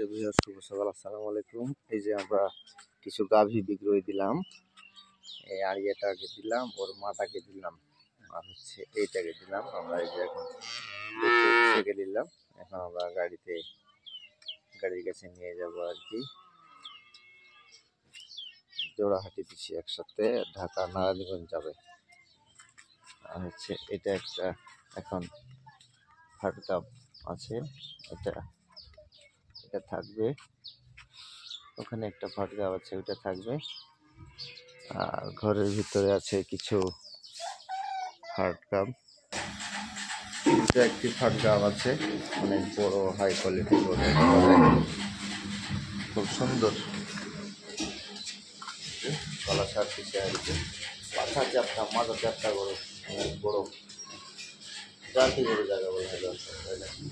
সুপ্রিয় ভিউয়ার্স, শুভ সকাল, আসসালামু আলাইকুম। এই যে আমরা কিছু গাভী বিক্রয় দিলাম। এই আড়িয়াটাকে দিলাম, ওর মাটাকে দিলাম, আর হচ্ছে এইটাকে দিলাম। আমরা এই যে এখন ছেড়ে দিলাম। এখন আমরা গাড়ির কাছে নিয়ে যাব আর কি। জোড়াহাটি দিচ্ছি একসাথে, ঢাকা নারায়ণগঞ্জ যাবে। আর হচ্ছে এটা একটা এখন ফাটকাপ আছে, এটা থাকবে। ওখানে একটা ফাটকাপ আছে, ওইটা থাকবে। আর ঘরের ভিতরে আছে কিছু ফাটকাপ। একটি ফাটকাপ আছে, অনেক বড়, হাই কোয়ালিটি, খুব সুন্দর। গলা সার দিতে আছে, মাথা চাপটা, মাথা চাপটা বড়, অনেক বড় জাতি বড় জায়গা বলা যায়।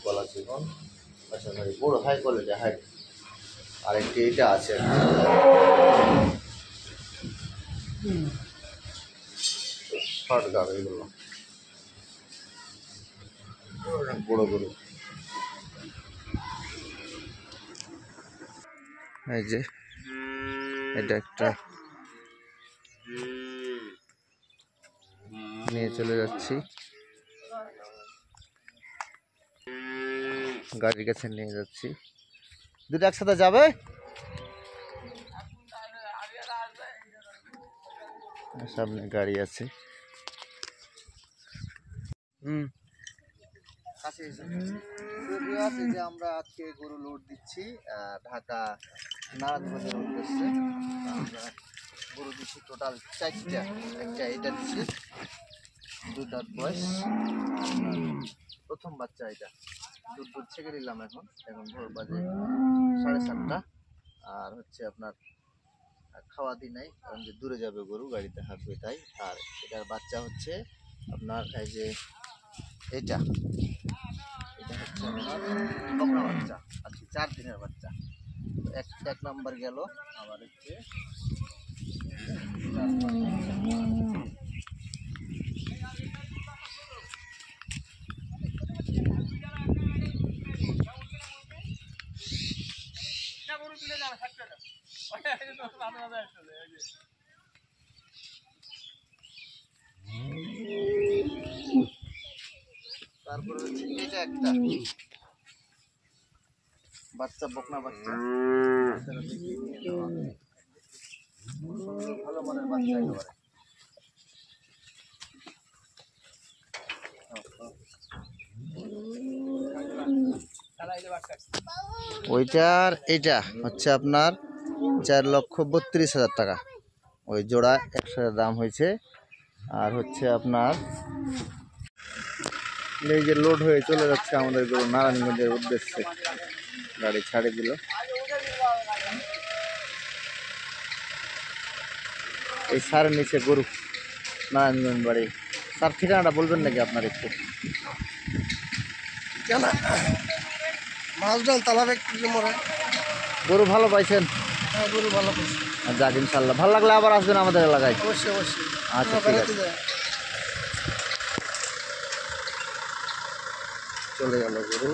গলা চিকন, আচ্ছা বড়, হাই কোয়ালিটি, হাই। আরেকটি এটা আছে, ফাটকাপ, এগুলো বড় বড়। এই যে এটা একটা নিয়ে চলে যাচ্ছি, গাড়ির কাছে নিয়ে যাচ্ছি। দুটো একসাথে যাবে। সামনে গাড়ি আছে। আমরা আজকে গরু লোড দিচ্ছি ঢাকা নারায়ণগঞ্জের উদ্দেশ্যে। আমরা গরু দিচ্ছি টোটাল 4টা। একটা এটা দিচ্ছি, 2 দাঁত বয়স, প্রথম বাচ্চা। এটা দুধ ছেঁকে দিলাম। এখন ভোর বাজে 7:30। আর হচ্ছে আপনার খাওয়া দিই নাই, কারণ যে দূরে যাবে গরু, গাড়িতে হাঁকবে তাই। আর এটার বাচ্চা হচ্ছে আপনার এই যে এটা হচ্ছে আপনার বকনা বাচ্চা, আজকে 4 দিনের বাচ্চা। এক নাম্বার গেল। আবার হচ্ছে তারপরে হচ্ছে এটা একটা বাচ্চা, বকনা বাচ্চা, ভালো মানের বাচ্চা একেবারে। ওইটার এটা হচ্ছে আপনার 4,32,000 টাকা। ওই জোড়া একসাথে দাম হয়েছে। আর হচ্ছে আপনার এই যে লোড হয়ে চলে যাচ্ছে আমাদের গরু নারায়ণগঞ্জের উদ্দেশ্যে। গাড়ি ছাড়ে দিল। এই সারের নিচে গরু, নারায়ণগঞ্জ বাড়ি। তার ঠিকানাটা বলবেন নাকি আপনার একটু? মাছডাল তালাবে গরু ভালো পাইছেন? হ্যাঁ, গরু ভালো পাইছে। যাক, ইনশাল্লাহ ভালো লাগলে আবার আসবেন আমাদের এলাকায়। অবশ্যই অবশ্যই। আচ্ছা, ঠিক আছে। চলে গেল গরু।